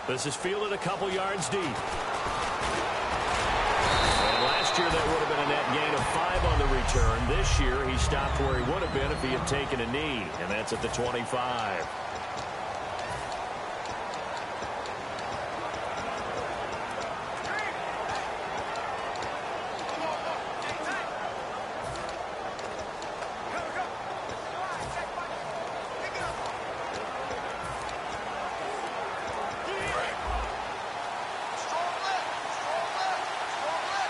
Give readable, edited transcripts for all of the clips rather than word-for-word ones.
This is fielded a couple yards deep. And last year that would have been a net gain of 5 on the return. This year he stopped where he would have been if he had taken a knee, and that's at the 25.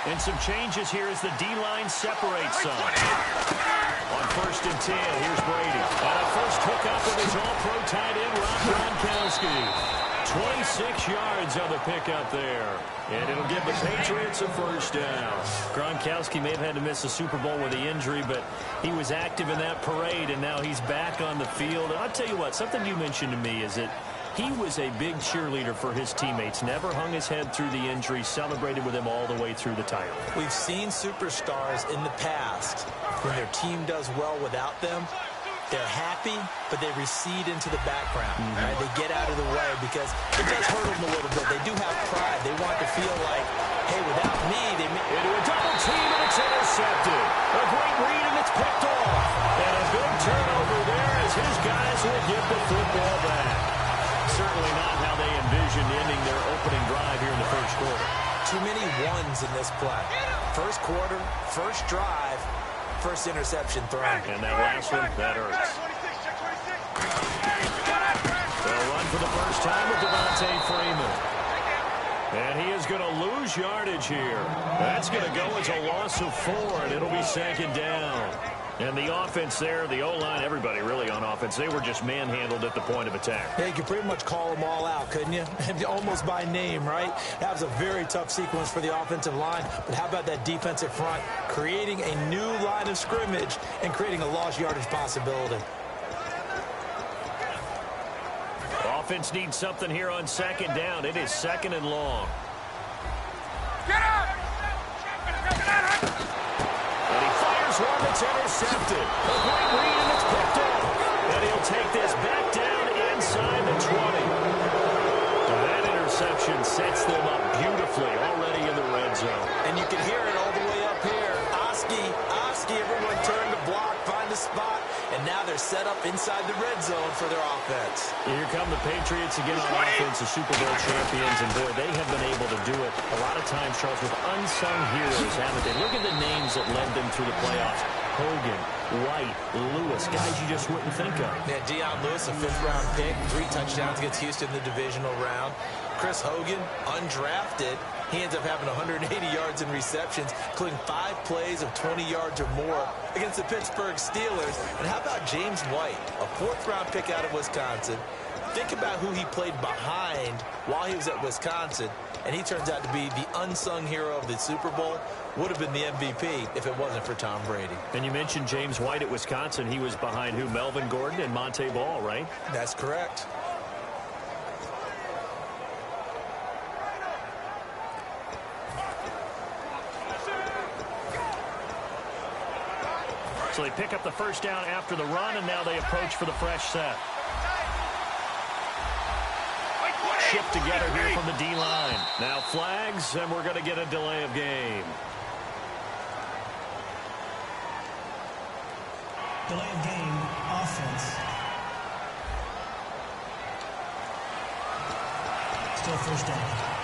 And some changes here as the D-line separates some. On 1st and 10, here's Brady. And a first hookup with his all-pro tight end, Rob Gronkowski. 26 yards on the pickup there. And it'll give the Patriots a first down. Gronkowski may have had to miss the Super Bowl with the injury, but he was active in that parade, and now he's back on the field. And I'll tell you what, something you mentioned to me is that he was a big cheerleader for his teammates, never hung his head through the injury, celebrated with him all the way through the title. We've seen superstars in the past, when their team does well without them, they're happy, but they recede into the background. Right? They get out of the way because it does hurt them a little bit. They do have pride. They want to feel like, hey, without me, they may... Into a double team, and it's intercepted. A great read, and it's picked off. And a big turnover there as his guys will get the football back. Certainly not how they envisioned ending their opening drive here in the first quarter. Too many ones in this play. First quarter, first drive, first interception thrown. And that last one, that hurts. They'll run for the first time with Devontae Freeman. And he is going to lose yardage here. That's going to go as a loss of 4, and it'll be 2nd down. And the offense there, the O-line, everybody really on offense, they were just manhandled at the point of attack. Yeah, you could pretty much call them all out, couldn't you? Almost by name, right? That was a very tough sequence for the offensive line. But how about that defensive front creating a new line of scrimmage and creating a lost yardage possibility? Offense needs something here on 2nd down. It is 2nd and long. Get up! One that's intercepted. A great read, and it's picked up. And he'll take this back down inside the 20. That interception sets them up beautifully already in the red zone. And you can hear it all the way up here. Oski, everyone turn to block, find a spot, and now they're set up inside the red zone for their offense. Here come the Patriots again on offense, the Super Bowl champions, and boy, they have been able to do it a lot of times, Charles, with unsung heroes, haven't they? Look at the names that led them through the playoffs. Hogan, White, Lewis, guys you just wouldn't think of. Yeah, Deion Lewis, a 5th-round pick, 3 touchdowns against Houston in the divisional round. Chris Hogan, undrafted. He ends up having 180 yards in receptions, including 5 plays of 20 yards or more against the Pittsburgh Steelers. And how about James White, a 4th-round pick out of Wisconsin? Think about who he played behind while he was at Wisconsin, and he turns out to be the unsung hero of the Super Bowl. Would have been the MVP if it wasn't for Tom Brady. And you mentioned James White at Wisconsin. He was behind who? Melvin Gordon and Monte Ball, right? That's correct. So they pick up the first down after the run, and now they approach for the fresh set. Shift together here from the D-line. Now flags, and we're going to get a delay of game. Delay of game, offense. Still first down.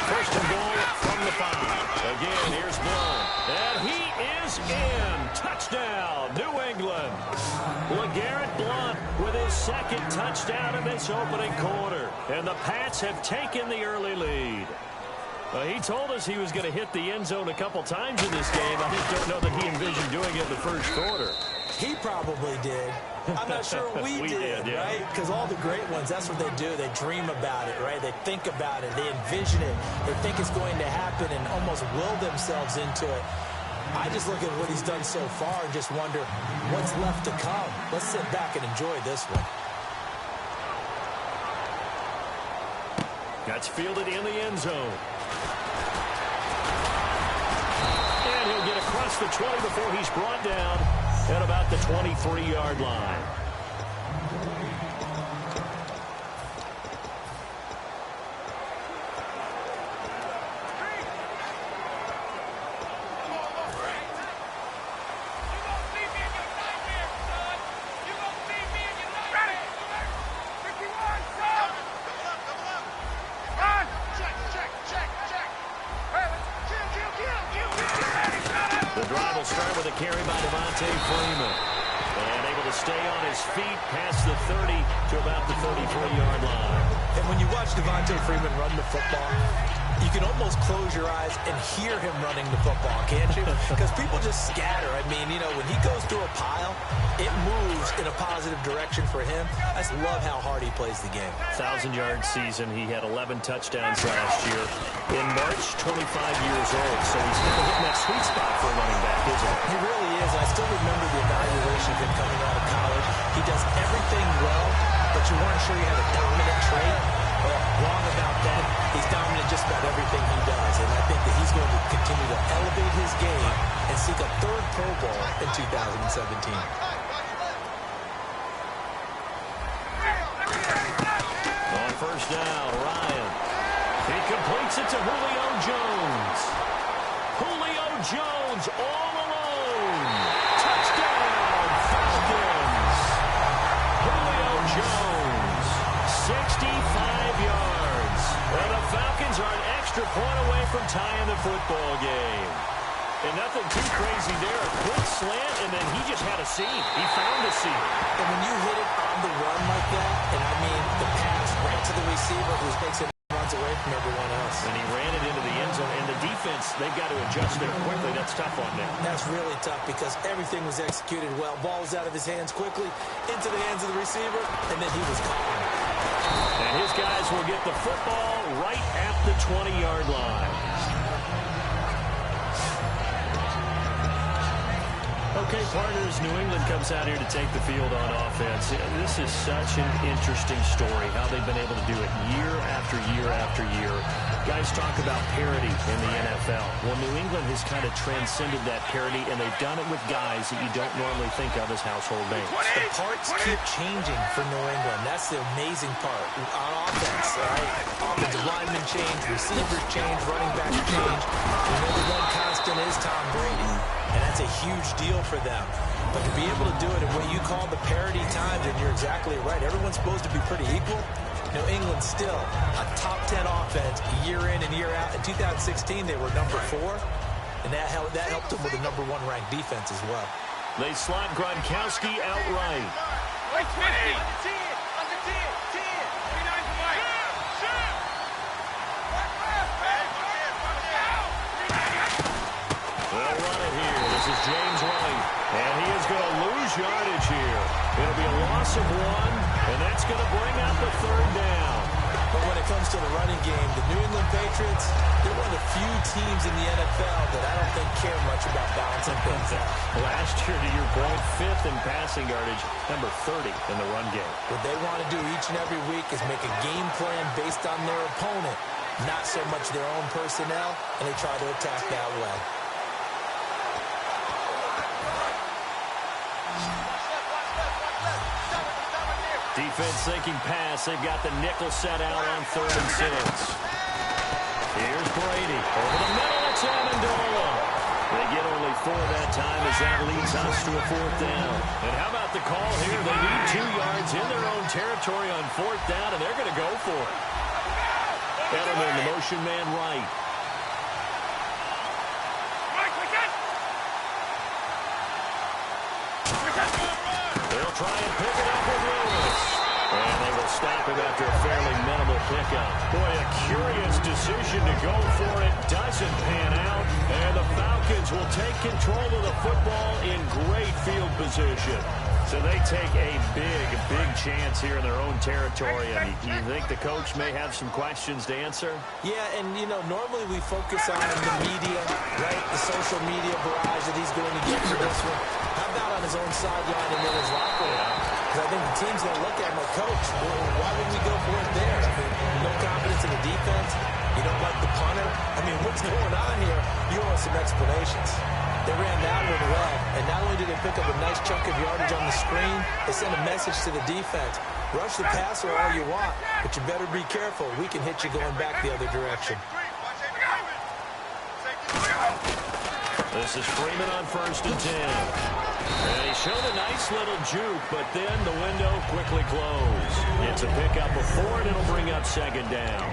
First and goal from the 5. Again, here's Blount. And he is in. Touchdown, New England. LeGarrette Blount with his 2nd touchdown in this opening quarter. And the Pats have taken the early lead. He told us he was going to hit the end zone a couple times in this game. I just don't know that he envisioned doing it in the first quarter. He probably did. I'm not sure we did, yeah. right? Because all the great ones, that's what they do. They dream about it, right? They think about it. They envision it. They think it's going to happen and almost will themselves into it. I just look at what he's done so far and just wonder what's left to come. Let's sit back and enjoy this one. That's fielded in the end zone. And he'll get across the 20 before he's brought down at about the 23-yard line. Hear him running the football, can't you? Because people just scatter. I mean, you know, when he goes through a pile, it moves in a positive direction for him. I just love how hard he plays the game. 1,000-yard season. He had 11 touchdowns last year. In March, 25 years old. So he's kind of hitting that sweet spot for a running back, isn't he? He really is. I still remember the evaluation of him coming out of college. He does everything well, but you weren't sure he had a dominant trait. Well, wrong about that. He's dominant just about everything he does, and I think that he's going to continue to elevate his game and seek a third Pro Bowl in 2017. On first down, Ryan. He completes it to Julio Jones. Julio Jones all alone. Touchdown, Falcons. Julio Jones, 65 yards. And the Falcons are an extra point away from tying the football game. And nothing too crazy there. A quick slant, and then he just had a seam. He found a seam. And when you hit it on the run like that, and I mean the pass right to the receiver who takes it and runs away from everyone else. And he ran it into the end zone. And the defense, they've got to adjust there quickly. That's tough on them. That's really tough because everything was executed well. Ball was out of his hands quickly, into the hands of the receiver, and then he was caught. And his guys will get the football right at the 20-yard line. Okay, partners, New England comes out here to take the field on offense. This is such an interesting story, how they've been able to do it year after year after year. Guys talk about parity in the NFL. Well, New England has kind of transcended that parity, and they've done it with guys that you don't normally think of as household names. The parts keep changing for New England. That's the amazing part. On offense, right? Offensive linemen change, receivers change, running backs change. You know the one constant is Tom Brady, and that's a huge deal for them. But to be able to do it in what you call the parity times, and you're exactly right, everyone's supposed to be pretty equal. New England still a top 10 offense year in and year out. In 2016, they were number 4, and that helped them with a number 1 ranked defense as well. They slot Gronkowski outright. They'll run it here. This is James White, and he is going to lose yardage here. It'll be a loss of 1, and that's going to bring out the 3rd down. But when it comes to the running game, the New England Patriots, they're one of the few teams in the NFL that I don't think care much about balancing things out. Last year, to your point, 5th in passing yardage, number 30 in the run game. What they want to do each and every week is make a game plan based on their opponent, not so much their own personnel, and they try to attack that way. Defense thinking pass. They've got the nickel set out on 3rd and 6. Here's Brady. Over the middle, it's Amendola. They get only 4 that time as that leads us to a 4th down. And how about the call here? They need 2 yards in their own territory on 4th down, and they're going to go for it. Edelman, the motion man right. They'll try and pick it up with Lewis. And they will stop him after a fairly minimal pickup. Boy, a curious decision to go for it. Doesn't pan out. And the Falcons will take control of the football in great field position. So they take a big chance here in their own territory. And you think the coach may have some questions to answer? Yeah, and, you know, normally we focus on the media, right, the social media barrage that he's going to get for this one. How about on his own sideline and in his locker room? Because I think the team's going to look at him like, Coach, why wouldn't we go for it there? I mean, no confidence in the defense. You don't like the punter. I mean, what's going on here? You want some explanations. They ran that one well, and not only did they pick up a nice chunk of yardage on the screen, they sent a message to the defense. Rush the passer all you want, but you better be careful. We can hit you going back the other direction. This is Freeman on 1st and 10. And he showed a nice little juke, but then the window quickly closed. It's a pickup of 4, and it'll bring up 2nd down.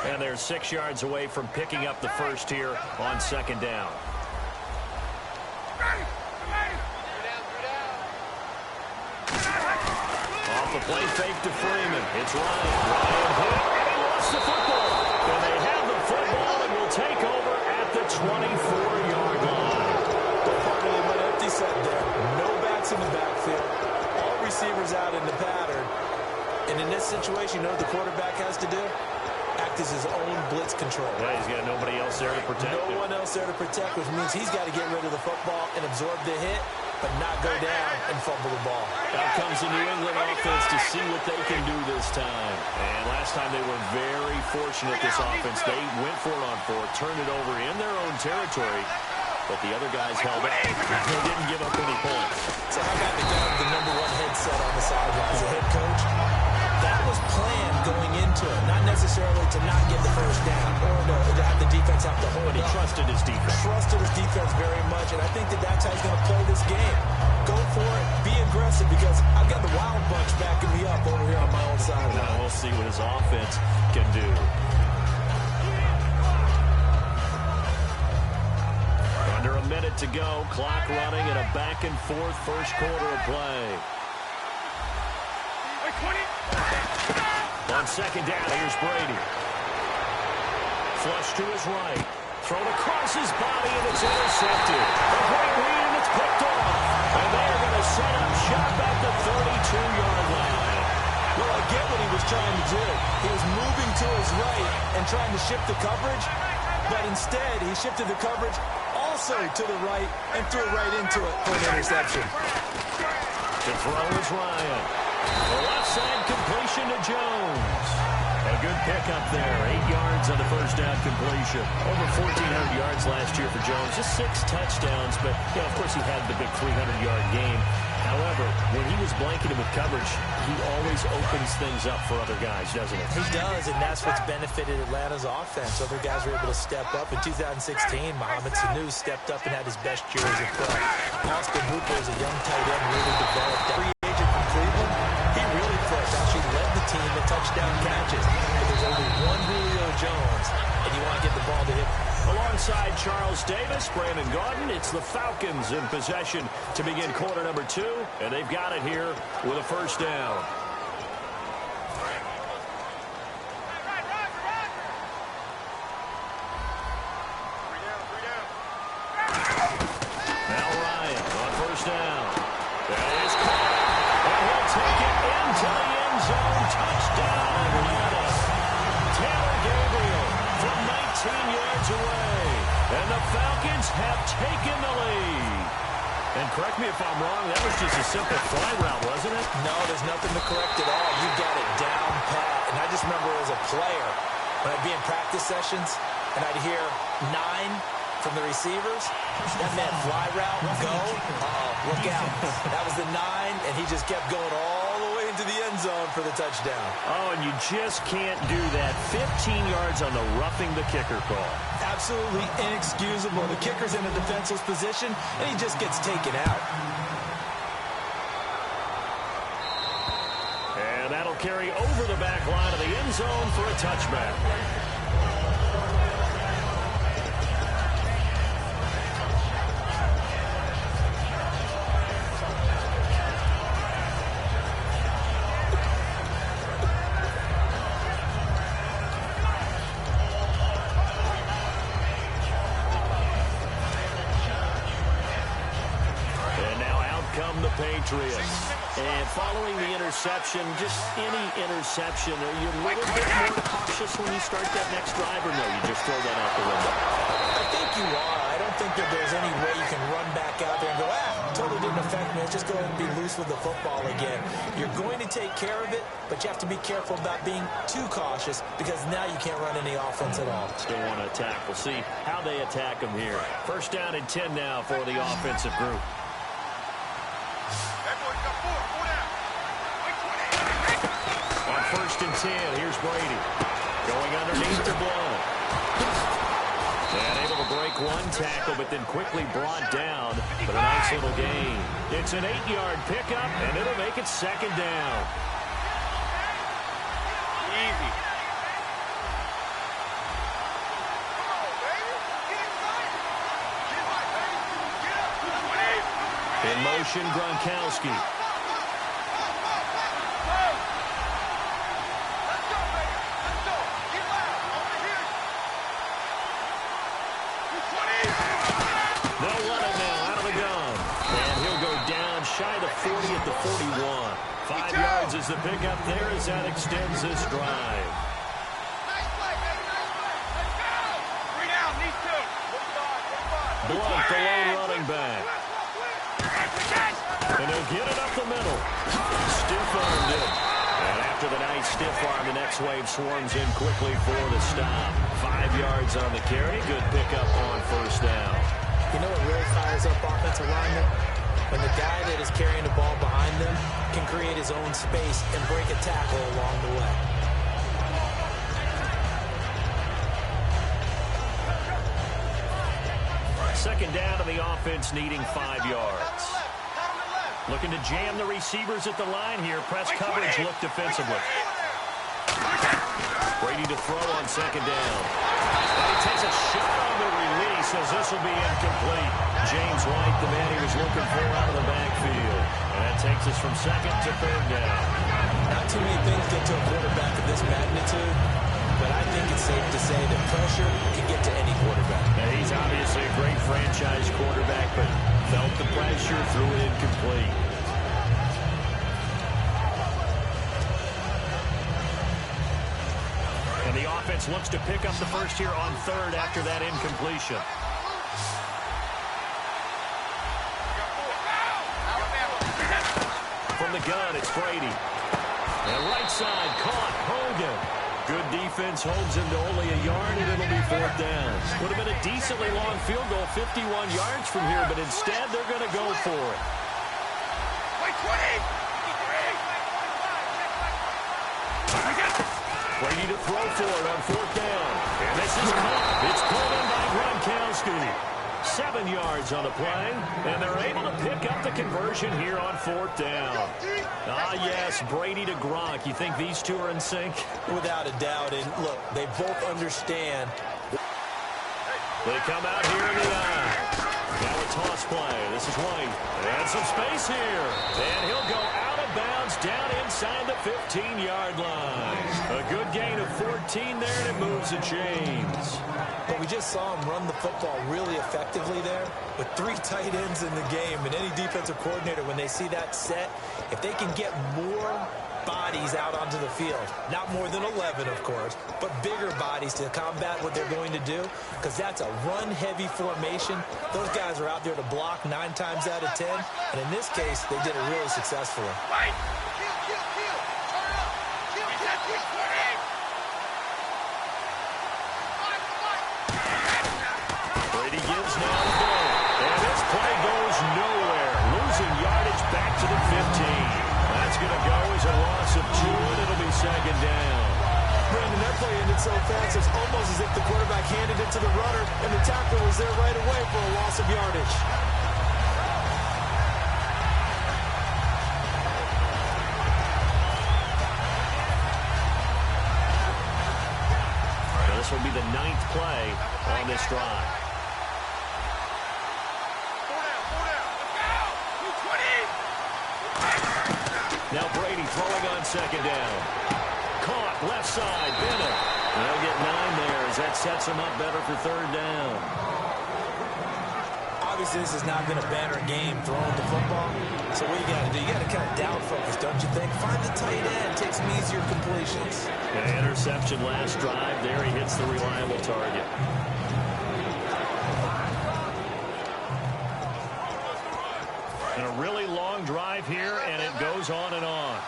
And they're 6 yards away from picking up the first here on 2nd down. Off the play fake to Freeman. It's Ryan. Ryan hit, and he lost the football. And they have the football and will take over at the 24-yard line. The partner they went empty set there. No backs in the backfield. All receivers out in the pattern. And in this situation, you know what the quarterback has to do? Act as his own blitz control. Yeah, he's got nobody else there to protect him. No one else there to protect, which means he's got to get rid of the football and absorb the hit, but not go down and fumble the ball. Out comes the New England offense to see what they can do this time. And last time they were very fortunate, this offense. They went for it on 4, turned it over in their own territory, but the other guys held up. They didn't give up any points. So how about the guy with the #1 headset on the sideline as a head coach? That was planned going into it, not necessarily to not get the first down or to have the defense have to hold But he up. trusted his defense. Trusted his defense very much, and I think that that's how he's going to play this game. Go for it, be aggressive, because I've got the Wild Bunch backing me up over here on my own side. Now we'll see what his offense can do. Under a minute to go, clock running, and a back-and-forth first quarter of play. On 2nd down, here's Brady. Flush to his right. Thrown across his body, and it's intercepted. A great read, and it's picked off. And they're going to set up shop at the 32-yard line. Well, I get what he was trying to do. He was moving to his right and trying to shift the coverage, but instead he shifted the coverage also to the right and threw it right into it for an interception. To throw is Ryan. The left side completion to Jones. A good pickup there. 8 yards on the first down completion. Over 1,400 yards last year for Jones. Just 6 touchdowns, but, of course, he had the big 300-yard game. However, when he was blanketed with coverage, he always opens things up for other guys, doesn't he? He does, and that's what's benefited Atlanta's offense. Other guys were able to step up. In 2016, Mohamed Sanu stepped up and had his best year as a pro. Austin Hooper is a young tight end, really developed. Free agent from Cleveland, he really flipped. Actually led the team in touchdown catches. But there's only one Julio Jones, and you want to get the ball to him. Alongside Charles Davis, Brandon Gaudin, it's the Falcons in possession to begin quarter number 2, and they've got it here with a first down. Now Ryan on first down. That is caught, and he'll take it into the end zone. Touchdown, Atlanta. Taylor Gabriel from 19 yards away, and the Falcons have taken the lead. And correct me if I'm wrong, that was just a simple fly route, wasn't it? No, there's nothing to correct at all. You got it down pat. And I just remember as a player, when I'd be in practice sessions, and I'd hear 9 from the receivers, that meant fly route, go, look out. That was the 9, and he just kept going all the way into the end zone for the touchdown. Oh, and you just can't do that. 15 yards on the roughing the kicker call. Absolutely inexcusable. The kicker's in a defenseless position, and he just gets taken out. And that'll carry over the back line of the end zone for a touchback. Patriots. And following the interception, just any interception, are you a little bit more cautious when you start that next drive, or no, you just throw that out the window? I think you are. I don't think that there's any way you can run back out there and go, totally didn't affect me. Let's just go ahead and be loose with the football again. You're going to take care of it, but you have to be careful about being too cautious because now you can't run any offense at all. Still want to attack. We'll see how they attack them here. First down and 10 now for the offensive group. On first and 10, here's Brady. Going underneath to Blunt. And able to break one tackle, but then quickly brought down. But a nice little gain. It's an 8-yard pickup, and it'll make it second down. Easy. In motion, Gronkowski. They'll run it now out of the gun. And he'll go down shy of the 40 at the 41. 5 yards is the pickup there as that extends this drive. Blunt, the lone running back. And he'll get it up the middle. Stiff-armed it. And after the nice stiff arm, the next wave swarms in quickly for the stop. 5 yards on the carry. Good pickup on first down. You know what really fires up offensive linemen? When the guy that is carrying the ball behind them can create his own space and break a tackle along the way. Second down to the offense needing 5 yards. Looking to jam the receivers at the line here. Press coverage look defensively. Brady to throw on second down. And he takes a shot on the release as this will be incomplete. James White, the man he was looking for out of the backfield. And that takes us from second to third down. Not too many things get to a quarterback of this magnitude, but I think it's safe to say that pressure can get to any quarterback. Now, he's obviously a great franchise quarterback, but felt the pressure, threw it incomplete. And the offense looks to pick up the first here on third after that incompletion. From the gun, it's Brady. And right side, caught, Hogan. Good defense holds him to only a yard, and it'll be fourth down. Would have been a decently long field goal, 51 yards from here, but instead they're going to go for it. Brady to throw for it on fourth down. And this is caught. It's pulled in by Gronkowski. 7 yards on the play, and they're able to pick up the conversion here on fourth down. Ah, yes, Brady to Gronk. You think these two are in sync? Without a doubt, and look, they both understand. They come out here in the eye. Now a toss play. This is White. And some space here. And he'll go out of bounds down inside the 15-yard line. A good gain of 14 there, and it moves the chains. But we just saw him run the football really effectively there with 3 tight ends in the game. And any defensive coordinator, when they see that set, if they can get more bodies out onto the field, not more than 11, of course, but bigger bodies to combat what they're going to do, because that's a run-heavy formation. Those guys are out there to block 9 times out of 10, and in this case, they did it really successfully. Brady gives now the ball, and this play goes nowhere, losing yardage back to the 15. That's going to go as a loss of 2, and it'll be second down. Brandon, that play ended so fast, it's almost as if the quarterback handed it to the runner, and the tackle was there right away for a loss of yardage. Now this will be the 9th play on this drive. Now Brady throwing on second down. Caught, left side, Bennett. They'll get 9 there as that sets him up better for third down. I Obviously, this has not been a banner game throwing the football. So what you got to do? You got to kind of down focus, don't you think? Find the tight end, take some easier completions. Yeah, interception last drive. There he hits the reliable target. And a really long drive here, and it goes on and on.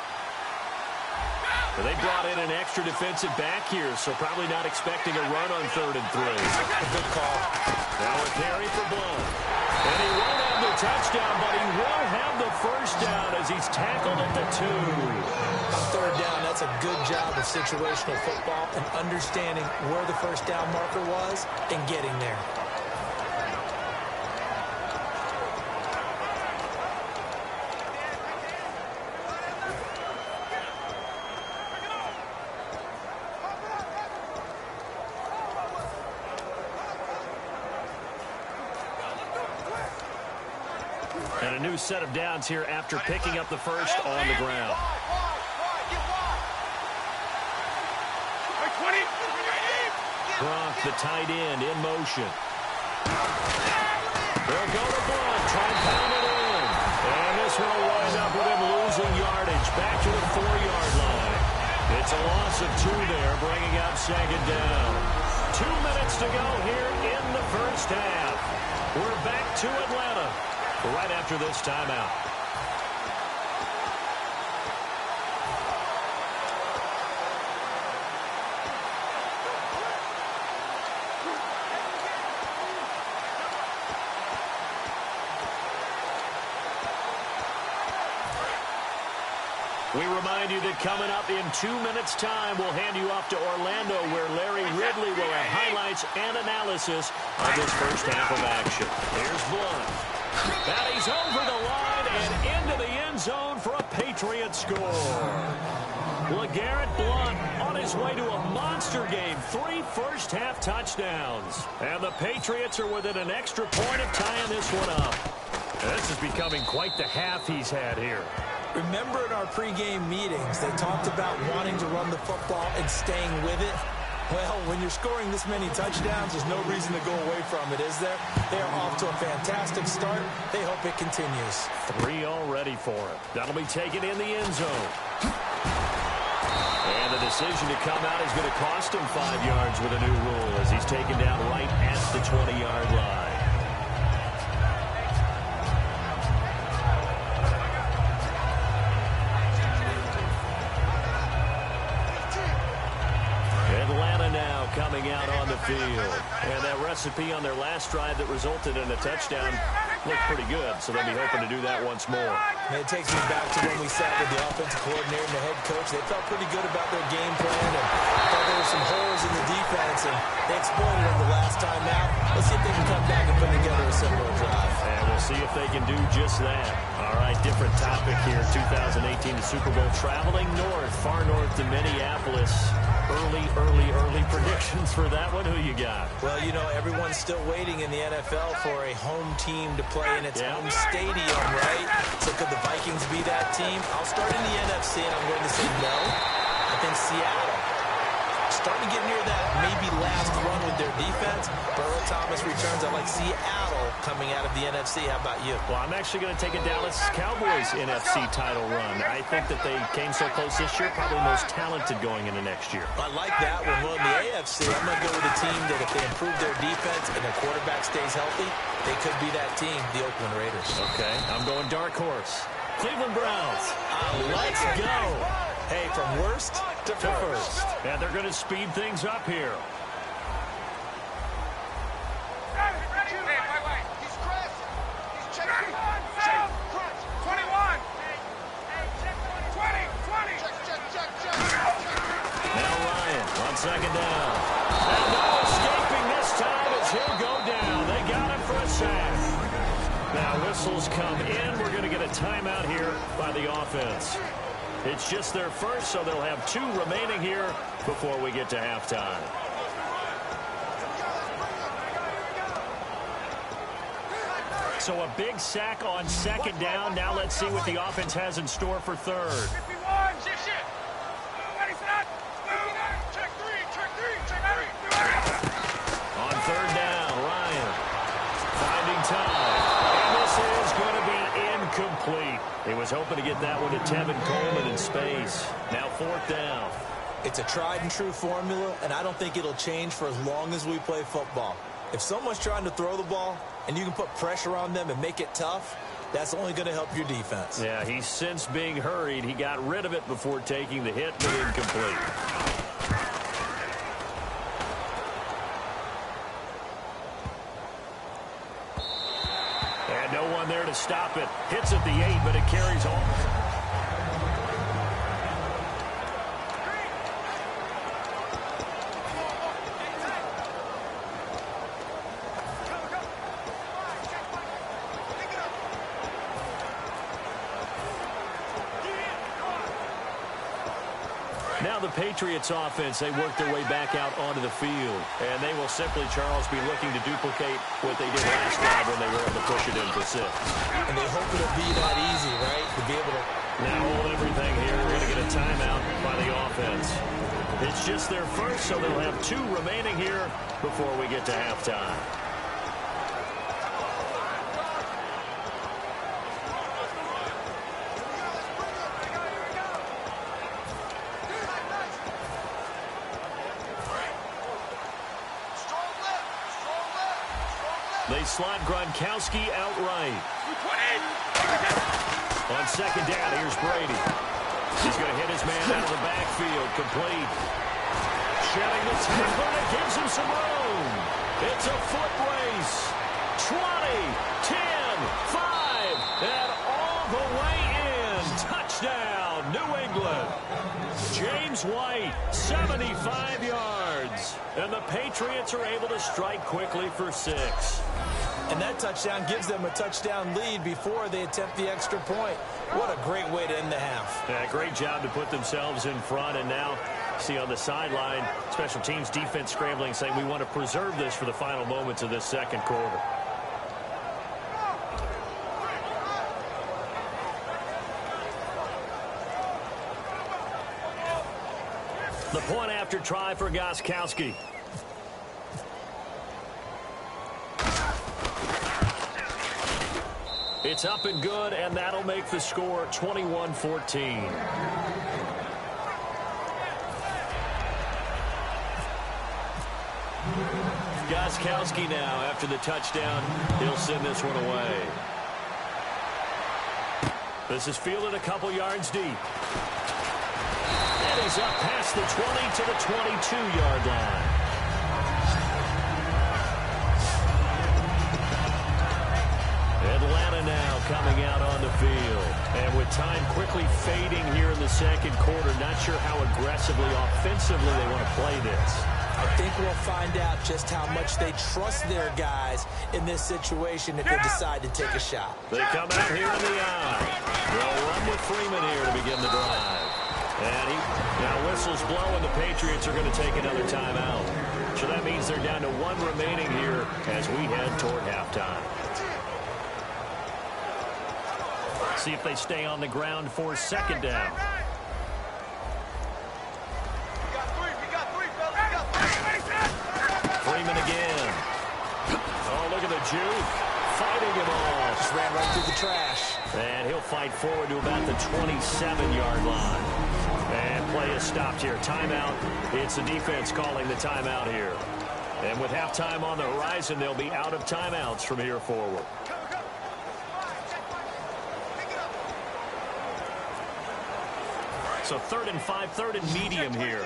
But they brought in an extra defensive back here, so probably not expecting a run on 3rd and 3. Good call. Now a carry for Blunt. And he won't have the touchdown, but he will have the first down as he's tackled at the 2. On 3rd down, that's a good job of situational football and understanding where the first down marker was and getting there. And a new set of downs here after picking up the first on the ground. Gronk, the tight end, in motion. They'll go to Blunt, try and pound it in. And this one will wind up with him losing yardage back to the 4-yard line. It's a loss of 2 there, bringing up 2nd down. 2 minutes to go here in the first half. We're back to Atlanta right after this timeout. We remind you that coming up in 2 minutes' time, we'll hand you off to Orlando, where Larry Ridley will have highlights and analysis of this first half of action. Here's Blunt. Now he's over the line and into the end zone for a Patriot score. LeGarrette Blunt on his way to a monster game. 3 first-half touchdowns. And the Patriots are within an extra point of tying this one up. And this is becoming quite the half he's had here. Remember in our pregame meetings, they talked about wanting to run the football and staying with it. Well, when you're scoring this many touchdowns, there's no reason to go away from it, is there? They are off to a fantastic start. They hope it continues. 3 already for him. That'll be taken in the end zone. And the decision to come out is going to cost him 5 yards with a new rule as he's taken down right at the 20-yard line. Coming out on the field. And that recipe on their last drive that resulted in a touchdown looked pretty good, so they'll be hoping to do that once more. And it takes me back to when we sat with the offensive coordinator and the head coach. They felt pretty good about their game plan and thought there were some holes in the defense, and they exploited them the last time out. Let's see if they can come back and put together a similar drive. And we'll see if they can do just that. All right, different topic here. 2018 Super Bowl, traveling north, far north to Minneapolis. Early predictions for that one. Who you got? Well, you know, everyone's still waiting in the NFL for a home team to play in its home stadium, right? So could the Vikings be that team? I'll start in the NFC, and I'm going to say no. I think Seattle. Starting to get near that maybe last run with their defense. Burrow Thomas returns. I like Seattle coming out of the NFC. How about you? Well, I'm actually going to take a Dallas Cowboys NFC title run. I think that they came so close this year, probably most talented going into next year. I like that one. Well, in the AFC, I'm going to go with a team that if they improve their defense and their quarterback stays healthy, they could be that team, the Oakland Raiders. Okay, I'm going dark horse. Cleveland Browns. Let's go. Hey, from worst to first. And they're going to speed things up here. He's Chris. He's checking. Check. 21. 20. Check. Now Ryan on 2nd down. And no escaping this time as he'll go down. They got him for a sack. Now whistles come in. We're going to get a timeout here by the offense. It's just their first, so they'll have 2 remaining here before we get to halftime. So a big sack on 2nd down. Now let's see what the offense has in store for 3rd. On 3rd down, Ryan finding time. Was hoping to get that one to Tevin Coleman in space. Now 4th down. It's a tried-and-true formula, and I don't think it'll change for as long as we play football. If someone's trying to throw the ball and you can put pressure on them and make it tough, that's only going to help your defense. Yeah, he's since being hurried. He got rid of it before taking the hit, but incomplete. And no one there to stop it. Hits at the 8, but it carries on. Now the Patriots offense, they work their way back out onto the field. And they will simply, Charles, be looking to duplicate what they did last time when they were able to push it in for 6. And they hope it'll be that easy, right? To be able to... Now hold everything here. We're going to get a timeout by the offense. It's just their first, so they'll have 2 remaining here before we get to halftime. They slot Gronkowski outright. On 2nd down, here's Brady. He's going to hit his man out of the backfield. Complete. Shedding the tackle, and it gives him some room. It's a foot race. 20, 10, 5, and all the way in. Touchdown, New England. James White, 75 yards. And the Patriots are able to strike quickly for 6. And that touchdown gives them a touchdown lead before they attempt the extra point. What a great way to end the half. Yeah, great job to put themselves in front. And now, see on the sideline, special teams defense scrambling, saying we want to preserve this for the final moments of this 2nd quarter. The point after try for Gronkowski. It's up and good, and that'll make the score 21-14. Gronkowski now, after the touchdown, he'll send this one away. This is fielded a couple yards deep. And he's up past the 20 to the 22-yard line. Atlanta now coming out on the field. And with time quickly fading here in the 2nd quarter, not sure how aggressively, offensively they want to play this. I think we'll find out just how much they trust their guys in this situation if they decide to take a shot. They come out here in the eye. They'll run with Freeman here to begin the drive. And now whistles blow, and the Patriots are going to take another timeout. So that means they're down to 1 remaining here as we head toward halftime. See if they stay on the ground for 2nd down. Freeman again. Oh, look at the juke. Fighting him off. Just ran right through the trash. And he'll fight forward to about the 27-yard line. And play is stopped here. Timeout. It's the defense calling the timeout here. And with halftime on the horizon, they'll be out of timeouts from here forward. So 3rd and 5, 3rd and medium here.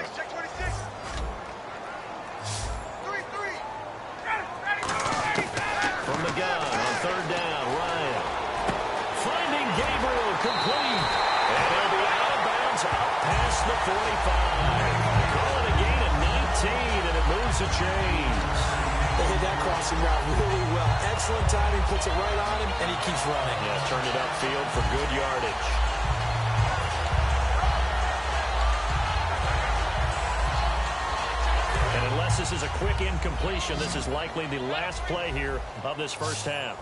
From the gun on 3rd down, Ryan. Finding Gabriel, complete. And he'll be out of bounds up past the 45. Calling a gain of 19, and it moves the chains. They hit that crossing route really well. Excellent timing, puts it right on him, and he keeps running. Yeah, turned it upfield for good yardage. And unless this is a quick incompletion, this is likely the last play here of this first half.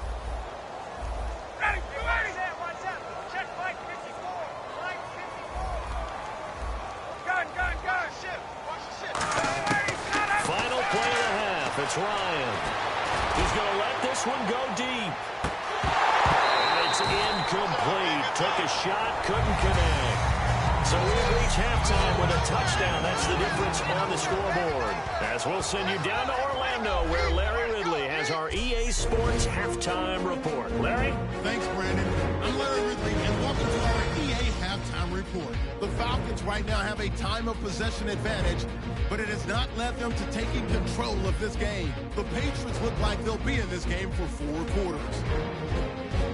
Final play of the half. It's Ryan. He's going to let this one go deep. And they It's incomplete. Took a shot, couldn't connect. So we'll reach halftime with a touchdown. That's the difference on the scoreboard. As we'll send you down to Orlando, where Larry Ridley has our EA Sports halftime report. Larry? Thanks, Brandon. I'm Larry Ridley, and welcome to our EA halftime report. The Falcons right now have a time of possession advantage, but it has not led them to taking control of this game. The Patriots look like they'll be in this game for 4 quarters.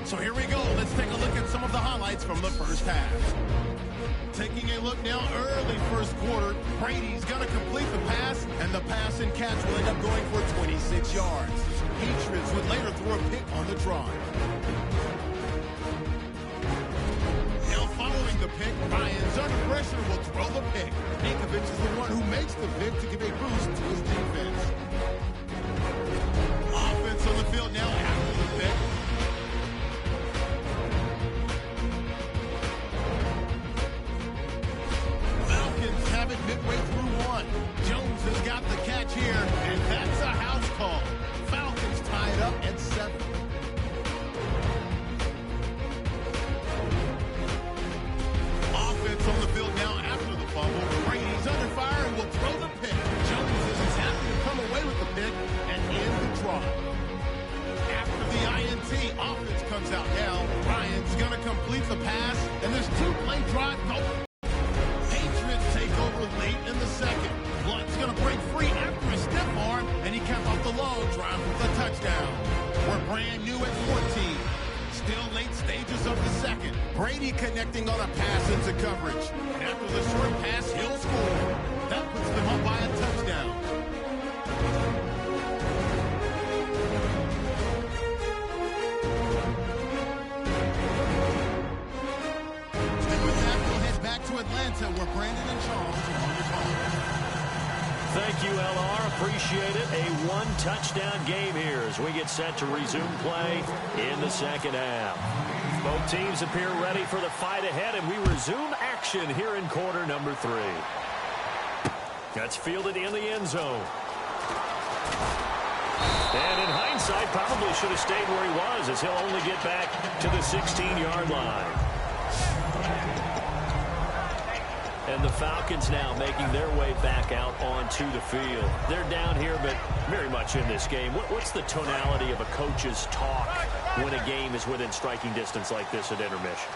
So here we go. Let's take a look at some of the highlights from the first half. Taking a look now, early first quarter, Brady's going to complete the pass, and the pass and catch will end up going for 26 yards. Patriots would later throw a pick on the drive. Now following the pick, Ryan's under pressure will throw the pick. Ninkovich is the one who makes the pick to give a boost to his defense. Offense on the field now after the pick. Have it midway through one. Jones has got the catch here, and that's a house call. Falcons tie it up at 7. Offense on the field now after the fumble. Brady's under fire and will throw the pick. Jones is happy to come away with the pick and end the drive. After the INT, offense comes out now. Ryan's going to complete the pass, and there's 2-play drive going. Take over late in the second. Blunt's going to break free after a stiff arm, and he kept off the long drive with a touchdown. We're brand new at 14. Still late stages of the second. Brady connecting on a pass into coverage. And after the short pass, he'll score. That puts them up by a touchdown. Atlanta, where Brandon and Charles are on the call. Thank you, LR. Appreciate it. A 1-touchdown game here as we get set to resume play in the second half. Both teams appear ready for the fight ahead, and we resume action here in quarter number 3. That's fielded in the end zone. And in hindsight, probably should have stayed where he was, as he'll only get back to the 16-yard line. And the Falcons now making their way back out onto the field. They're down here, but very much in this game. What's the tonality of a coach's talk when a game is within striking distance like this at intermission?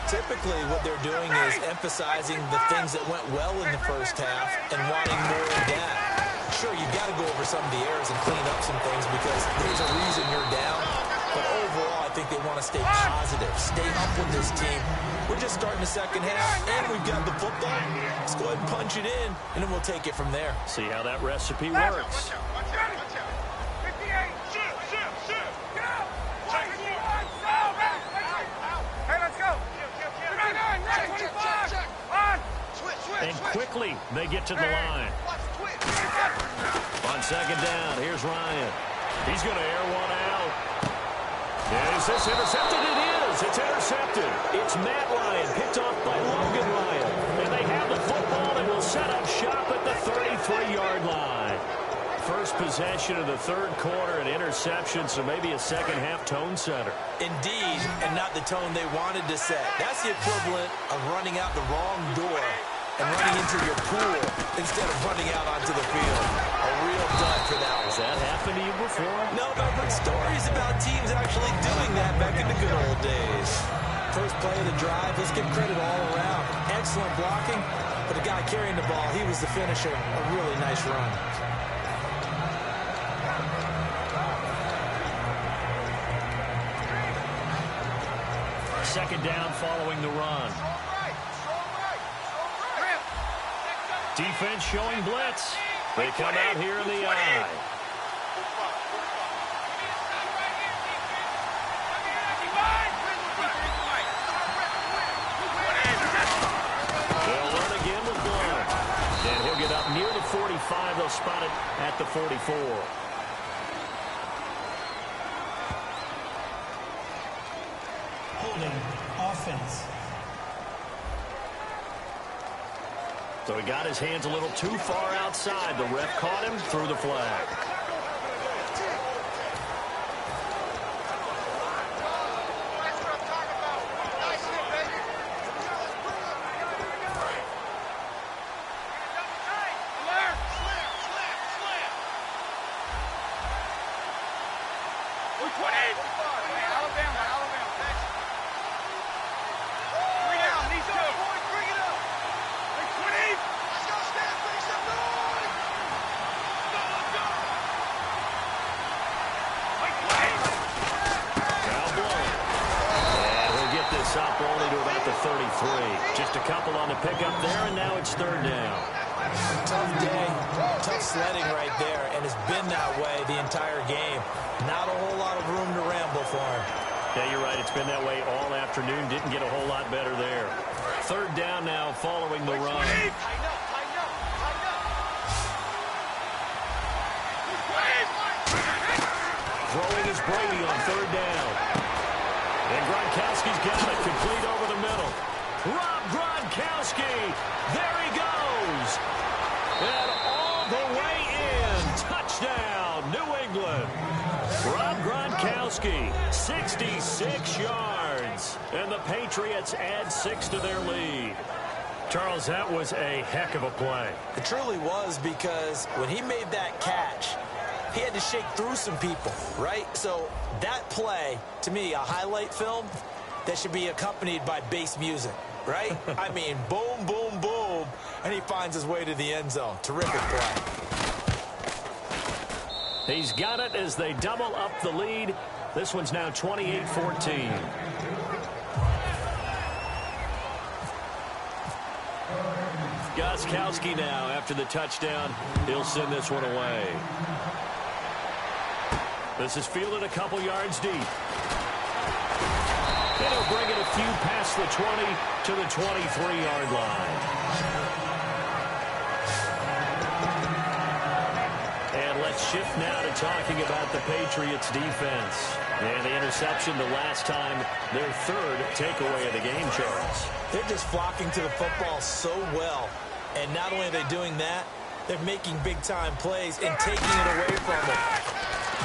Typically, what they're doing is emphasizing the things that went well in the first half and wanting more of that. Sure, you've got to go over some of the errors and clean up some things because there's a reason you're down. But overall, I think they want to stay positive, stay up with this team. We're just starting the second half, and we've got the football. Let's go ahead and punch it in, and then we'll take it from there. See how that recipe works. Watch out. 58. Shoot. Go. Hey, let's go. And quickly, they get to the line. On second down, here's Ryan. He's going to air one out. Is this intercepted? It is. It's intercepted. It's Matt Ryan, picked off by Logan Ryan. And they have the football and will set up shop at the 33-yard line. First possession of the third quarter, an interception, so maybe a second-half tone setter. Indeed, and not the tone they wanted to set. That's the equivalent of running out the wrong door and running into your pool instead of running out onto the field. A real dud for that one. Has that happened to you before? No, I've heard stories about teams actually doing that back in the good old days. First play of the drive, let's give credit all around. Excellent blocking, but the guy carrying the ball, he was the finisher. A really nice run. Second down following the run. Defense showing blitz. They come out here in the eye. They'll run again with Blunt. And he'll get up near the 45. They'll spot it at the 44. Holding offense. So he got his hands a little too far outside. The ref caught him, threw the flag. Up only to about the 33. Just a couple on the pickup there, and now it's third down. Tough day, tough sledding right there, and it's been that way the entire game. Not a whole lot of room to ramble for him. Yeah, you're right. It's been that way all afternoon. Didn't get a whole lot better there. Third down now following the run. Throwing is Brady on third down. And Gronkowski's got it complete over the middle. Rob Gronkowski. There he goes. And all the way in. Touchdown, New England. Rob Gronkowski, 66 yards. And the Patriots add 6 to their lead. Charles, that was a heck of a play. It truly was, because when he made that catch, he had to shake through some people, right? So that play, to me, a highlight film that should be accompanied by bass music, right? I mean, boom, boom, boom, and he finds his way to the end zone. Terrific play. He's got it as they double up the lead. This one's now 28-14. Gostkowski now, after the touchdown, he'll send this one away. This is fielded a couple yards deep. It'll bring it a few past the 20 to the 23-yard line. And let's shift now to talking about the Patriots defense. And the interception the last time, their third takeaway of the game, Charles. They're just flocking to the football so well. And not only are they doing that, they're making big-time plays and taking it away from them.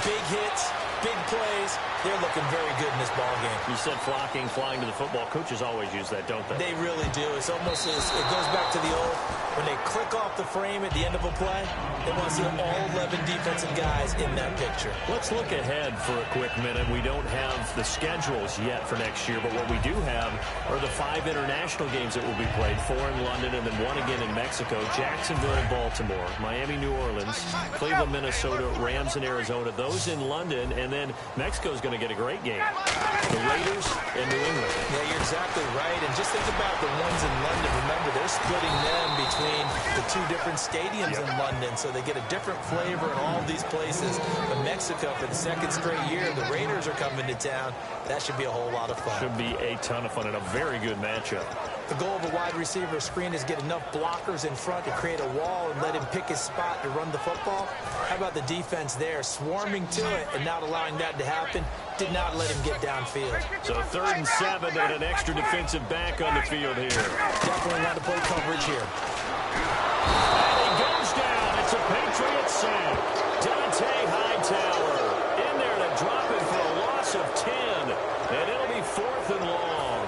Big hits, big plays. They're looking very good in this ballgame. You said flocking, flying to the football. Coaches always use that, don't they? They really do. It's almost as, it goes back to the old, when they click off the frame at the end of a play, they want to see all 11 defensive guys in that picture. Let's look ahead for a quick minute. We don't have the schedules yet for next year, but what we do have are the 5 international games that will be played, 4 in London and then 1 again in Mexico, Jacksonville, Baltimore, Miami, New Orleans, Cleveland, Minnesota, Rams in Arizona, those in London, and then Mexico's going to get a great game. The Raiders and New England. Yeah, you're exactly right. And just think about the ones in London. Remember, they're splitting them between the 2 different stadiums in London, so they get a different flavor in all these places. But Mexico, for the 2nd straight year, the Raiders are coming to town. That should be a whole lot of fun. Should be a ton of fun and a very good matchup. The goal of a wide receiver screen is get enough blockers in front to create a wall and let him pick his spot to run the football. How about the defense there, swarming to it and not allowing that to happen? Did not let him get downfield. So 3rd and 7 and an extra defensive back on the field here. Definitely want to play coverage here. And he goes down. It's a Patriot sack. Dante Hightower in there to drop it for a loss of 10. And it'll be 4th and long.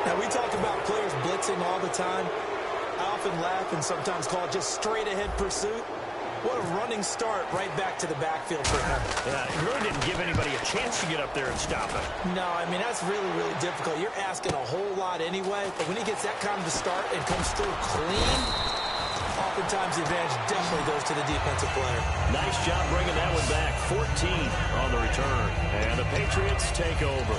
Now, we talk about players blitzing all the time. I often laugh and sometimes call it just straight-ahead pursuit. What a running start right back to the backfield for him. Yeah, it really didn't give anybody a chance to get up there and stop it. No, I mean, that's really, really difficult. You're asking a whole lot anyway, but when he gets that kind of a start and comes through clean, oftentimes the advantage definitely goes to the defensive player. Nice job bringing that one back. 14 on the return. And the Patriots take over.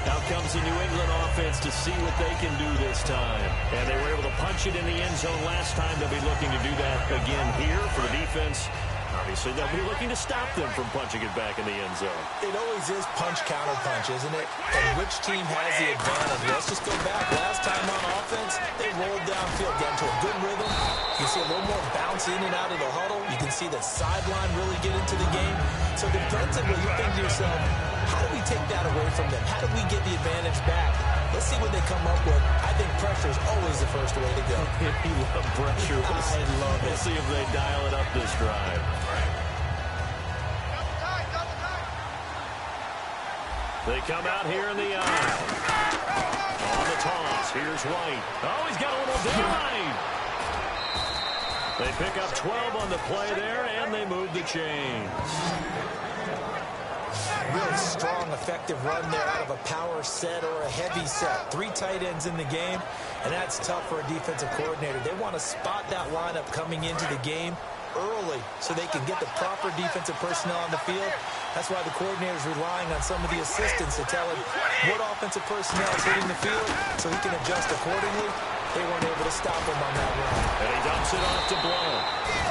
Now comes the New England offense to see what they can do this time. And they were able to punch it in the end zone last time. They'll be looking to do that again here for the defense. Obviously, they'll be looking to stop them from punching it back in the end zone. It always is punch, counter punch, isn't it? And which team has the advantage? Let's just go back. Last time on offense, they rolled downfield, got into a good rhythm. You can see a little more bounce in and out of the huddle. You can see the sideline really get into the game. So defensively, you think to yourself, how do we take that away from them? How do we get the advantage back? Let's see what they come up with. I think pressure is always the first way to go. You love pressure. I love it. We'll see if they dial it up this drive. They come out here in the aisle. On the toss, here's White. Oh, he's got a little daylight. They pick up 12 on the play there, and they move the chains. Really strong effective run there out of a power set or a heavy set. 3 tight ends in the game, and that's tough for a defensive coordinator. They want to spot that lineup coming into the game early so they can get the proper defensive personnel on the field. That's why the coordinator is relying on some of the assistants to tell him what offensive personnel is hitting the field so he can adjust accordingly. They weren't able to stop him on that run. And he dumps it off to Blount.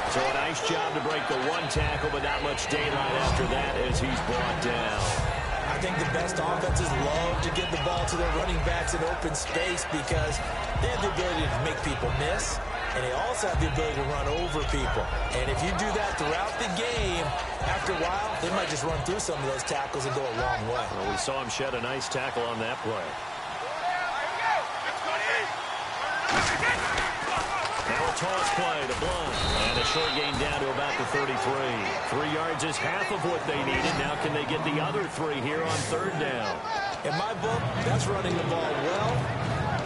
So a nice job to break the 1 tackle, but not much daylight after that as he's brought down. I think the best offenses love to give the ball to their running backs in open space because they have the ability to make people miss, and they also have the ability to run over people. And if you do that throughout the game, after a while, they might just run through some of those tackles and go a long way. Well, we saw him shed a nice tackle on that play. Now a toss play to Blount. And a short gain down to about the 33. 3 yards is half of what they needed. Now can they get the other 3 here on 3rd down? In my book, that's running the ball well,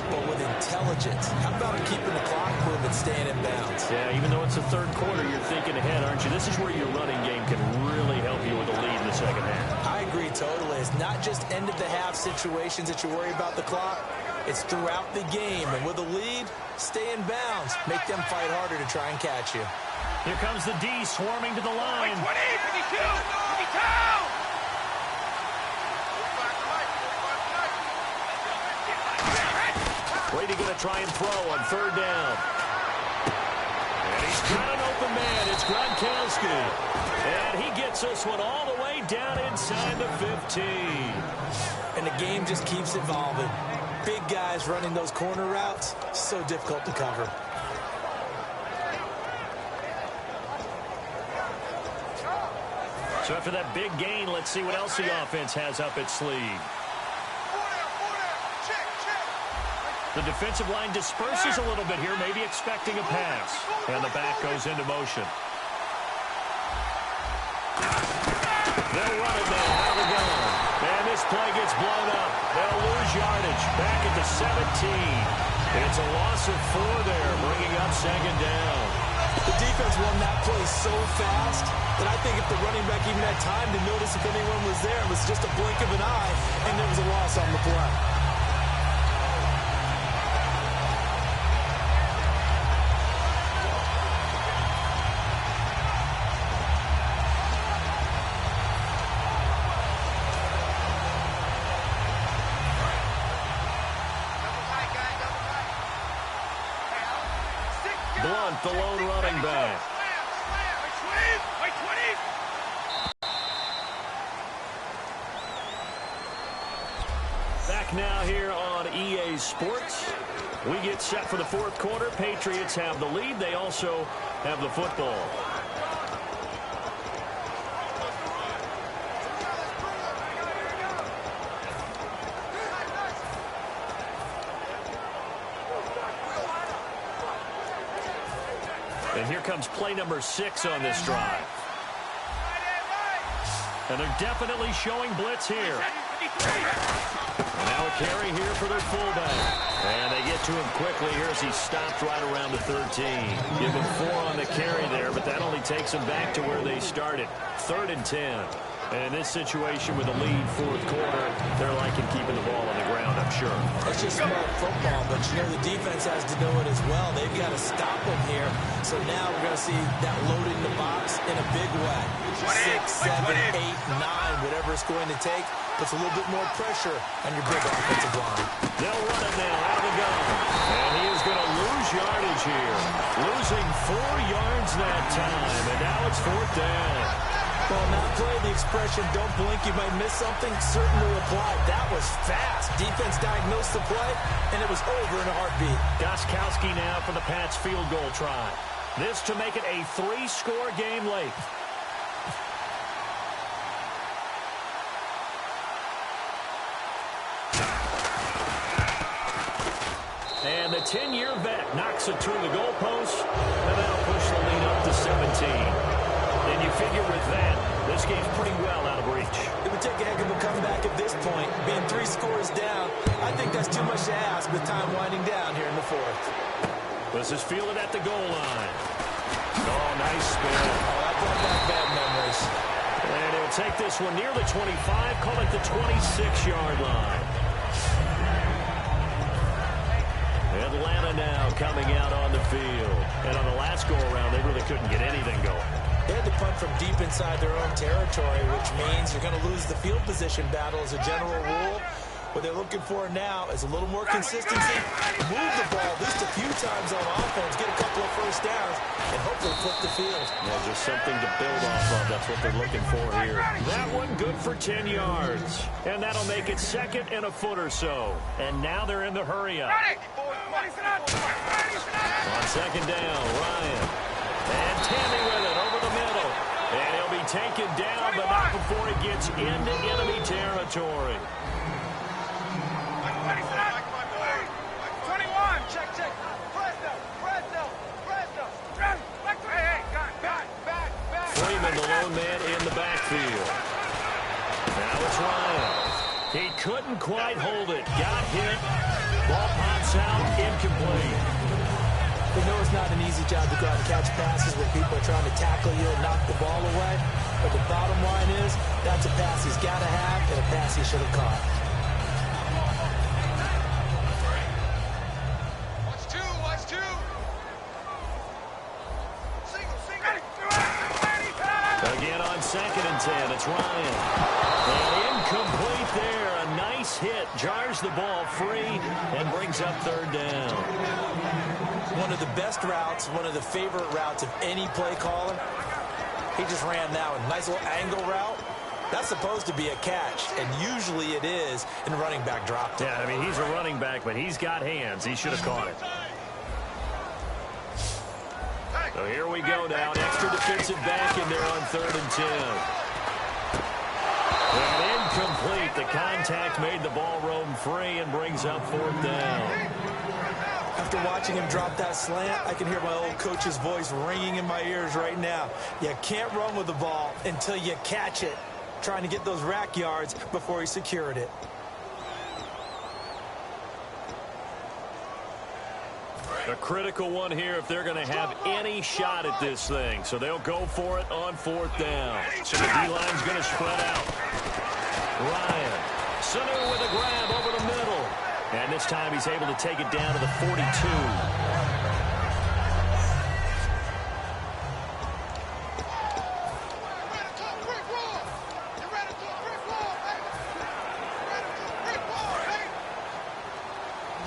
but with intelligence. How about keeping the clock moving, staying in bounds? Yeah, even though it's the 3rd quarter, you're thinking ahead, aren't you? This is where your running game can really help you with a lead in the 2nd half. I agree totally. It's not just end-of-the-half situations that you worry about the clock. It's throughout the game. And with a lead, stay in bounds. Make them fight harder to try and catch you. Here comes the D swarming to the line. 20, 52, 52! Brady going to try and throw on 3rd down. And he's got an open man. It's Gronkowski. And he gets this one all the way down inside the 15. And the game just keeps evolving. Big guys running those corner routes, so difficult to cover. So after that big gain, let's see what else the offense has up its sleeve. The defensive line disperses a little bit here, maybe expecting a pass. And the back goes into motion. They'll run it now out of the gun. And this play gets blown up. They'll lose yardage back at the 17. It's a loss of 4 there, bringing up 2nd down. The defense won that play so fast that I think if the running back even had time to notice if anyone was there, it was just a blink of an eye, and there was a loss on the play. Blount, the lone running back. Back now here on EA Sports. We get set for the 4th quarter. Patriots have the lead. They also have the football. And here comes play number 6 on this drive. And they're definitely showing blitz here. And now a carry here for their fullback. And they get to him quickly here as he stopped right around the 13. Give him 4 on the carry there, but that only takes them back to where they started. 3rd and 10. And in this situation with a lead 4th quarter, they're liking keeping the ball on the ground, I'm sure. That's just smart football, but you know the defense has to know it as well. They've got to stop them here. So now we're going to see that loading the box in a big way. 6, 7, 8, 9, whatever it's going to take, puts a little bit more pressure on your big offensive line. They'll run it now out of the gun. And he is going to lose yardage here. Losing 4 yards that time. And now it's 4th down. Well, on that play, the expression, don't blink, you might miss something, certainly applied. That was fast. Defense diagnosed the play, and it was over in a heartbeat. Gostkowski now for the Pats field goal try. This to make it a 3-score game late. And the 10-year vet knocks it through the goalpost, and that'll push the lead up to 17. And you figure with that, this game's pretty well out of reach. It would take a heck of a comeback at this point. Being 3 scores down, I think that's too much to ask with time winding down here in the 4th. This is fielded at the goal line. Oh, nice spin. Oh, that brought back bad memories. And he'll They'll take this one near the 25, call it the 26-yard line. Atlanta now coming out on the field. And on the last go-around, they really couldn't get anything going. They had to punt from deep inside their own territory, which means you're going to lose the field position battle as a general rule. What they're looking for now is a little more consistency, move the ball at least a few times on offense, get a couple of first downs, and hopefully flip the field. Yeah, just something to build off of. That's what they're looking for here. That one good for 10 yards. And that'll make it second and a foot or so. And now they're in the hurry-up. On second down, Ryan. And Tammy with it over the middle. And he'll be taken down, but not before he gets into enemy territory. 21. Check. Fresno. Hey, back. Freeman, the lone man in the backfield. Now it's Ryan. He couldn't quite hold it. Got hit. Ball pops out, incomplete. We know it's not an easy job to go out and catch passes where people are trying to tackle you and knock the ball away. But the bottom line is, that's a pass he's got to have and a pass he should have caught. Watch two. Single. Again on second and 10, it's Ryan. And incomplete there. A nice hit. Jars the ball free and brings up third down. One of the best routes, one of the favorite routes of any play caller. He just ran that one. Nice little angle route. That's supposed to be a catch, and usually it is, and the running back dropped it. Yeah, I mean, he's a running back, but he's got hands. He should have caught it. So here we go now. An extra defensive back in there on third and 10. And incomplete. The contact made the ball roam free and brings up fourth down. After watching him drop that slant, I can hear my old coach's voice ringing in my ears right now. You can't run with the ball until you catch it. Trying to get those rack yards before he secured it. A critical one here if they're going to have any shot at this thing. So they'll go for it on fourth down. So the D-line's going to spread out. Ryan. Sanu with a grab over the middle. And this time he's able to take it down to the 42.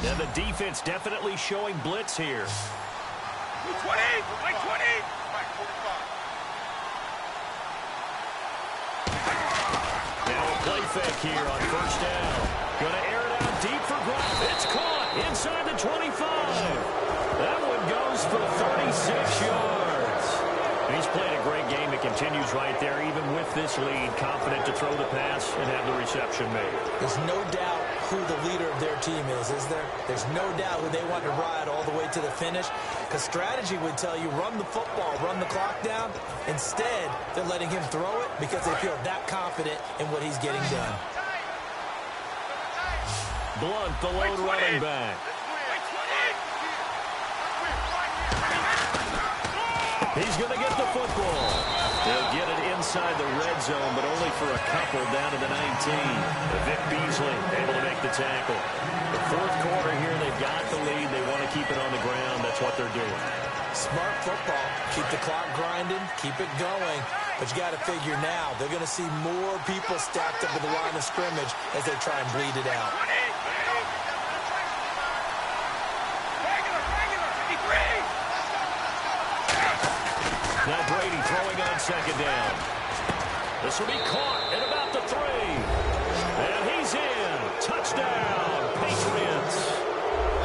And the defense definitely showing blitz here. 20. Now a play fake here on first down. Going to air it out deep for grab. It's caught inside the 25. That one goes for 36 yards. And he's played a great game. It continues right there, even with this lead, confident to throw the pass and have the reception made. There's no doubt who the leader of their team is there? There's no doubt who they want to ride all the way to the finish. Because strategy would tell you, run the football, run the clock down. Instead, they're letting him throw it because they feel that confident in what he's getting done. Blunt, the lone running back. He's going to get the football. They'll get it inside the red zone, but only for a couple down to the 19. Vic Beasley able to make the tackle. The fourth quarter here, they've got the lead. They want to keep it on the ground. That's what they're doing. Smart football. Keep the clock grinding. Keep it going. But you got to figure now, they're going to see more people stacked up at the line of scrimmage as they try and bleed it out. Now Brady throwing on second down. This will be caught at about the 3. And he's in. Touchdown, Patriots.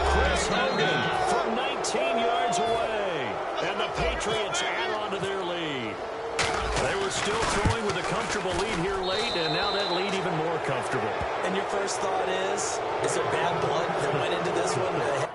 Chris Hogan from 19 yards away. And the Patriots add on to their lead. They were still throwing with a comfortable lead here late, and now that lead even more comfortable. And your first thought is there bad blood that went into this one?